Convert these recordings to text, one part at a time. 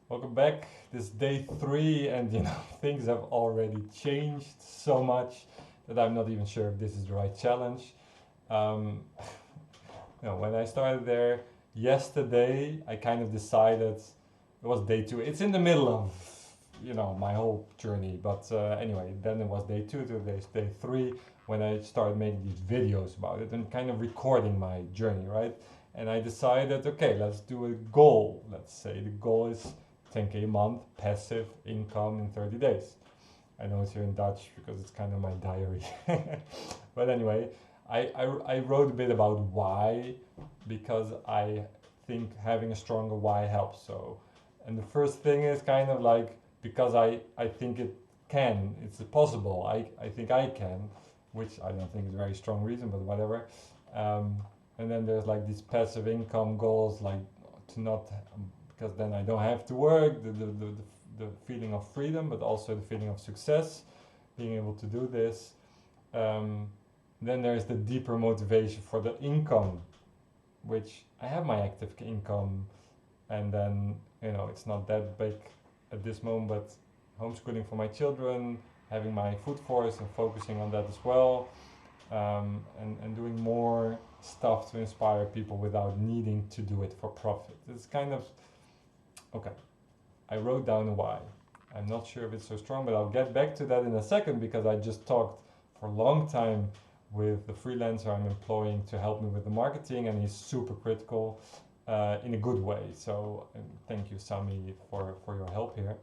Welcome back. This is day 3, and things have already changed so much that I'm not even sure if this is the right challenge. Um, when I started there yesterday, I kind of decided it was day 2. It's in the middle of my whole journey, but anyway, then it was day 2. Today's day 3 when I started making these videos about it and kind of recording my journey, right? And I decided, okay, let's do a goal. Let's say the goal is 10k a month passive income in 30 days. I know it's here in Dutch because it's kind of my diary. But anyway, I wrote a bit about why, because I think having a stronger why helps. So, and the first thing is kind of like, because I think it's possible. I think I can, which I don't think is a very strong reason, but whatever. Um, and then there's like these passive income goals, like to not, because then I don't have to work, the feeling of freedom, but also the feeling of success, being able to do this. Um, then there's the deeper motivation for the income, which I have my active income, and then it's not that big at this moment, but homeschooling for my children, having my food force and focusing on that as well, and doing more stuff to inspire people without needing to do it for profit. It's kind of okay. I wrote down a why. I'm not sure if it's so strong, but I'll get back to that in a second because I just talked for a long time with the freelancer I'm employing to help me with the marketing, and he's super critical in a good way. So thank you, Sami, for your help here.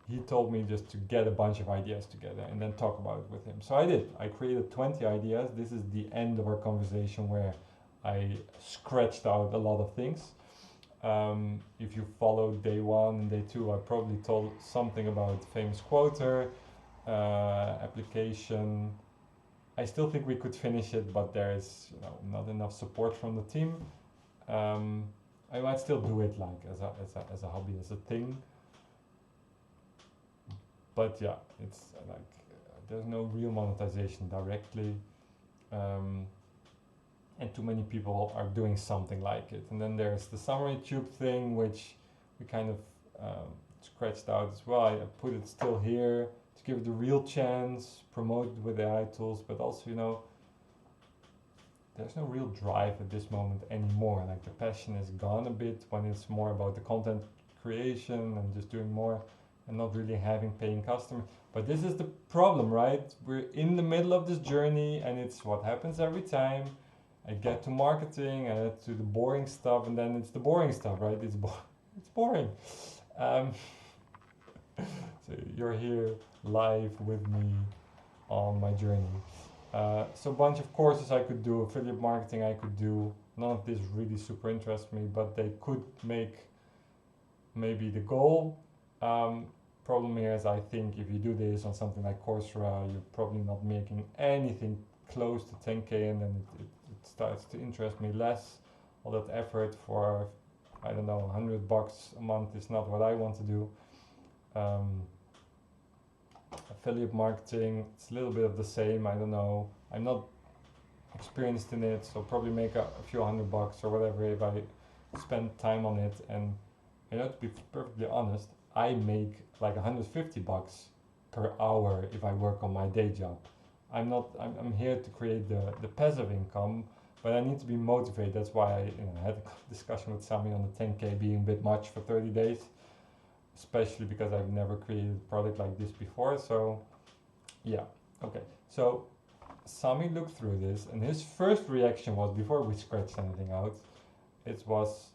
He told me just to get a bunch of ideas together and then talk about it with him. So I did. I created 20 ideas. This is the end of our conversation where I scratched out a lot of things. If you followed day 1 and day 2, I probably told something about famous quoter, application. I still think we could finish it, but there is not enough support from the team. I might still do it like as a hobby, as a thing. But yeah, it's like there's no real monetization directly. And too many people are doing something like it. And then there's the summary tube thing, which we kind of scratched out as well. I put it still here to give it a real chance, promote it with AI tools, but also, there's no real drive at this moment anymore. Like the passion is gone a bit when it's more about the content creation and just doing more and not really having paying customers. But this is the problem, right? We're in the middle of this journey, and it's what happens every time. I get to marketing, I get to the boring stuff, and then it's the boring stuff, right? It's boring. Um, so you're here live with me on my journey. So a bunch of courses I could do, affiliate marketing I could do. None of this really super interests me, but they could make maybe the goal. Problem here is I think if you do this on something like Coursera, you're probably not making anything close to 10k, and then it starts to interest me less. All that effort for, I don't know, $100 a month is not what I want to do. Affiliate marketing, it's a little bit of the same. I don't know. I'm not experienced in it, so probably make a few $100 or whatever if I spend time on it. And to be perfectly honest, I make like $150 per hour if I work on my day job. I'm here to create the passive income, but I need to be motivated. That's why I had a discussion with Sami on the 10k being a bit much for 30 days, especially because I've never created a product like this before. So yeah, okay. So Sami looked through this, and his first reaction was, before we scratched anything out, it was,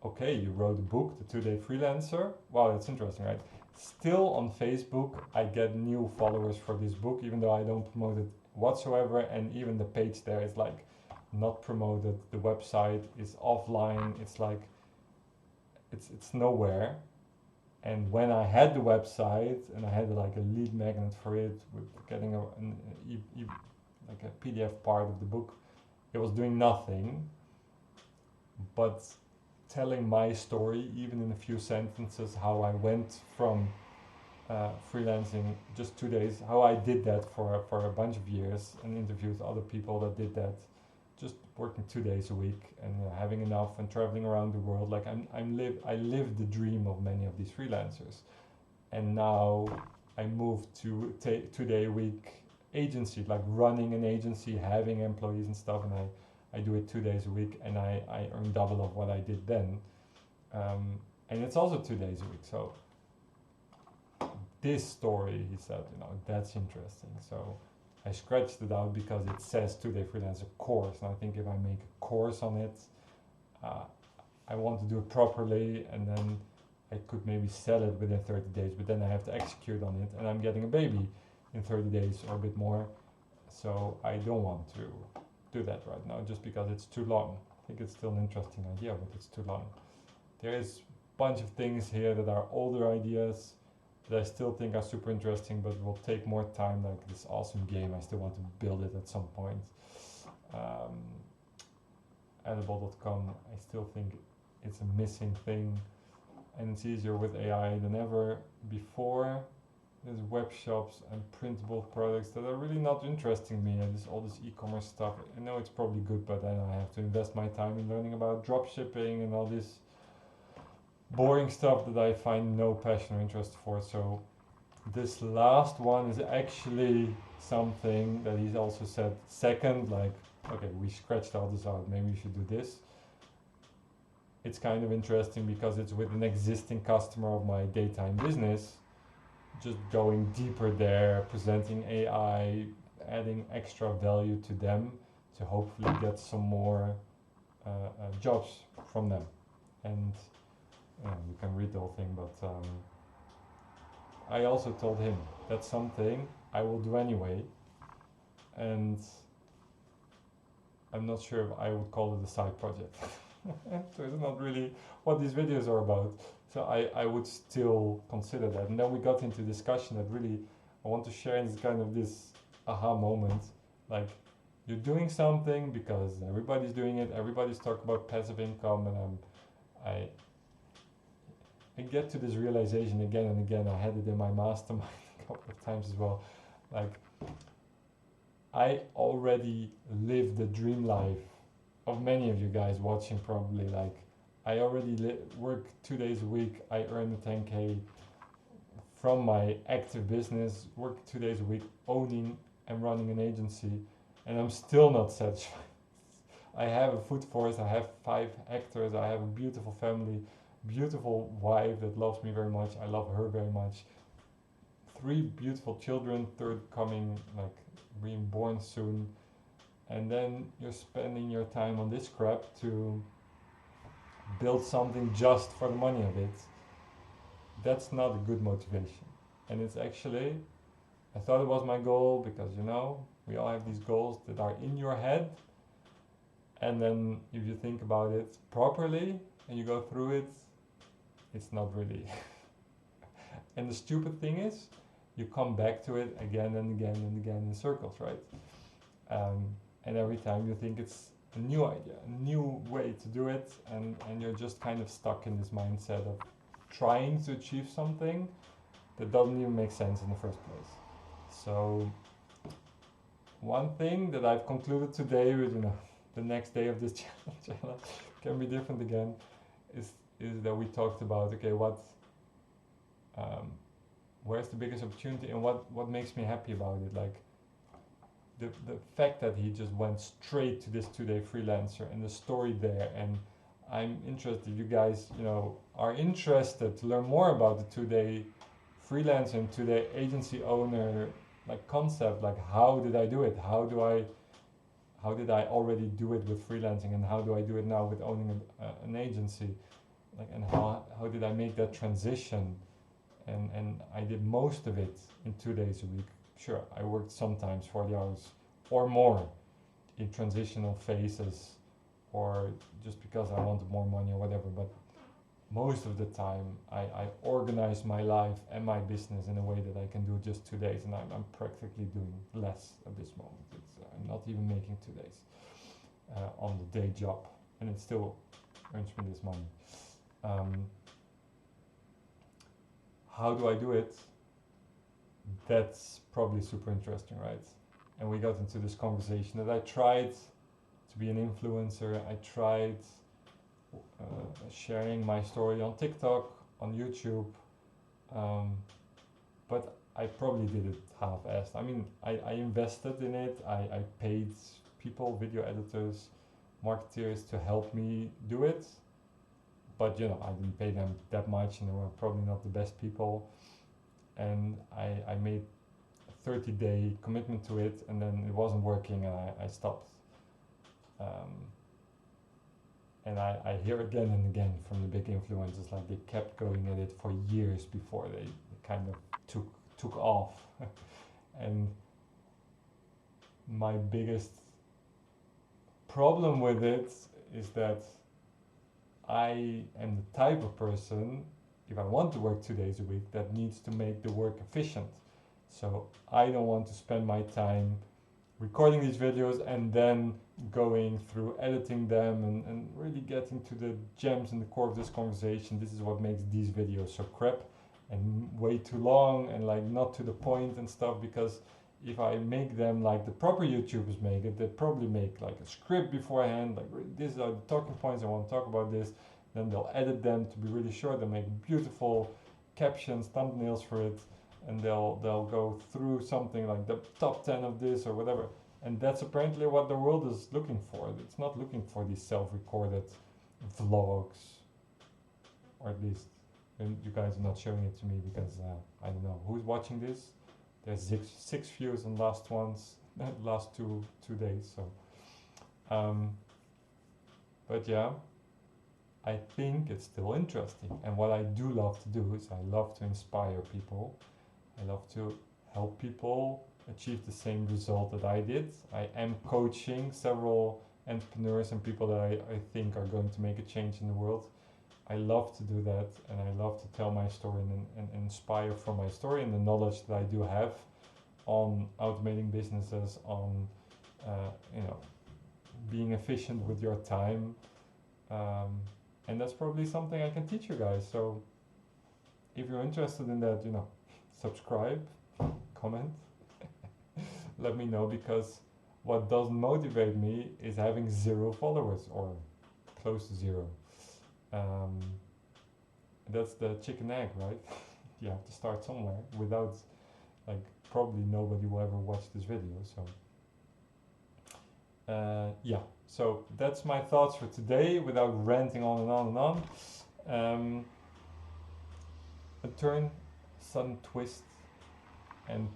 okay, you wrote a book, The 2-Day Freelancer. Wow, that's interesting, right? Still on Facebook, I get new followers for this book, even though I don't promote it whatsoever, and even the page there is like not promoted. The website is offline. It's like it's nowhere. And when I had the website and I had like a lead magnet for it with getting like a PDF part of the book, it was doing nothing but telling my story, even in a few sentences, how I went from freelancing just 2 days, how I did that for a bunch of years, and interviewed other people that did that just working 2 days a week and having enough and traveling around the world. Like I live the dream of many of these freelancers, and now I moved to 2 day a week agency, like running an agency, having employees and stuff, and I do it 2 days a week, and I earn double of what I did then, and it's also 2 days a week. So this story, he said, that's interesting. So I scratched it out because it says 2-day freelancer course, and I think if I make a course on it, I want to do it properly, and then I could maybe sell it within 30 days, but then I have to execute on it, and I'm getting a baby in 30 days or a bit more. So I don't want to do that right now just because it's too long. I think it's still an interesting idea, but it's too long. There is a bunch of things here that are older ideas that I still think are super interesting, but will take more time, like this awesome game. I still want to build it at some point. Edible.com, I still think it's a missing thing, and it's easier with AI than ever before. There's web shops and printable products that are really not interesting me, and all this e-commerce stuff. I know it's probably good, but then I have to invest my time in learning about drop shipping and all this boring stuff that I find no passion or interest for. So this last one is actually something that he's also said second, like, okay, we scratched all this out, maybe we should do this. It's kind of interesting because it's with an existing customer of my daytime business, just going deeper there, presenting AI, adding extra value to them to hopefully get some more jobs from them. And you can read the whole thing, but I also told him that's something I will do anyway, and I'm not sure if I would call it a side project. So it's not really what these videos are about. So I would still consider that. And then we got into discussion that really I want to share this kind of this aha moment. Like, you're doing something because everybody's doing it, everybody's talking about passive income, and I get to this realization again and again. I had it in my mastermind a couple of times as well. Like, I already live the dream life of many of you guys watching probably. Like, I already work 2 days a week. I earn the 10K from my active business, work 2 days a week, owning and running an agency, and I'm still not satisfied. I have a food forest, I have 5 hectares, I have a beautiful family, beautiful wife that loves me very much, I love her very much, 3 beautiful children, 3rd coming, like being born soon, and then you're spending your time on this crap to build something just for the money of it. That's not a good motivation. And it's actually, I thought it was my goal because, we all have these goals that are in your head, and then if you think about it properly and you go through it, it's not really. And the stupid thing is, you come back to it again and again and again in circles, right? And every time you think it's a new idea, a new way to do it, and you're just kind of stuck in this mindset of trying to achieve something that doesn't even make sense in the first place. So one thing that I've concluded today with, the next day of this challenge can be different again, is that we talked about, okay, where's the biggest opportunity and what makes me happy about it? Like, the fact that he just went straight to this 2-day freelancer and the story there, and I'm interested, you guys, are interested to learn more about the 2-day freelancer and 2-day agency owner, like, concept, like, how did I do it? How did I already do it with freelancing, and how do I do it now with owning an agency? Like, and how did I make that transition? And I did most of it in 2 days a week. Sure, I worked sometimes 40 hours or more in transitional phases, or just because I wanted more money or whatever, but most of the time I organize my life and my business in a way that I can do just 2 days, and I'm practically doing less at this moment. I'm not even making 2 days on the day job, and it still earns me this money. How do I do it? That's probably super interesting, right? And we got into this conversation that I tried to be an influencer. I tried sharing my story on TikTok, on YouTube, but I probably did it half-assed. I mean, I invested in it. I paid people, video editors, marketeers to help me do it. But you know, I didn't pay them that much, and they were probably not the best people. And I made a 30-day commitment to it, and then it wasn't working, and I stopped. And I hear again and again from the big influencers, like they kept going at it for years before they kind of took off. And my biggest problem with it is that I am the type of person, if I want to work 2 days a week, that needs to make the work efficient. So I don't want to spend my time recording these videos and then going through editing them and really getting to the gems in the core of this conversation. This is what makes these videos so crap and way too long and like not to the point and stuff, because if I make them like the proper YouTubers make it, they probably make like a script beforehand, like these are the talking points I want to talk about this, then they'll edit them to be really short, they'll make beautiful captions, thumbnails for it, and they'll go through something like the top 10 of this or whatever. And that's apparently what the world is looking for. It's not looking for these self-recorded vlogs, or at least, and you guys are not showing it to me because I don't know who's watching this. There's six views on last two days. So, but yeah, I think it's still interesting. And what I do love to do is I love to inspire people. I love to help people achieve the same result that I did. I am coaching several entrepreneurs and people that I think are going to make a change in the world. I love to do that, and I love to tell my story and inspire from my story and the knowledge that I do have on automating businesses, on being efficient with your time, and that's probably something I can teach you guys. So if you're interested in that, subscribe, comment, let me know, because what doesn't motivate me is having 0 followers or close to 0. That's the chicken egg, right? You have to start somewhere. Without, like, probably nobody will ever watch this video. So yeah, so that's my thoughts for today without ranting on and on and on. A turn, sudden twist, and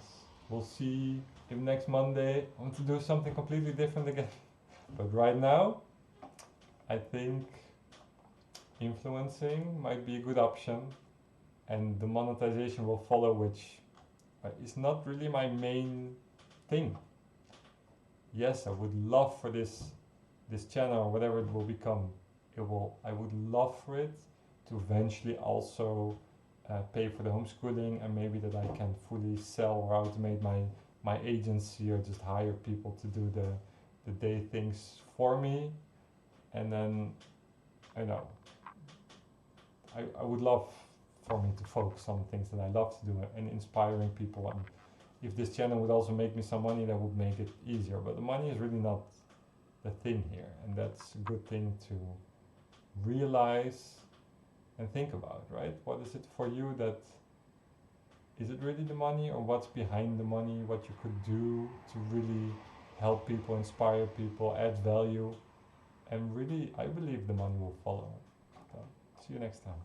we'll see if next Monday I want to do something completely different again. But right now, I think influencing might be a good option, and the monetization will follow, which is not really my main thing. Yes, I would love for this channel or whatever it will become. I would love for it to eventually also pay for the homeschooling, and maybe that I can fully sell or automate my agency, or just hire people to do the day things for me. And then I would love for me to focus on things that I love to do and inspiring people. And if this channel would also make me some money, that would make it easier. But the money is really not the thing here, and that's a good thing to realize and think about, right? What is it for you that is it really the money, or what's behind the money, what you could do to really help people, inspire people, add value? And really, I believe the money will follow. So, see you next time.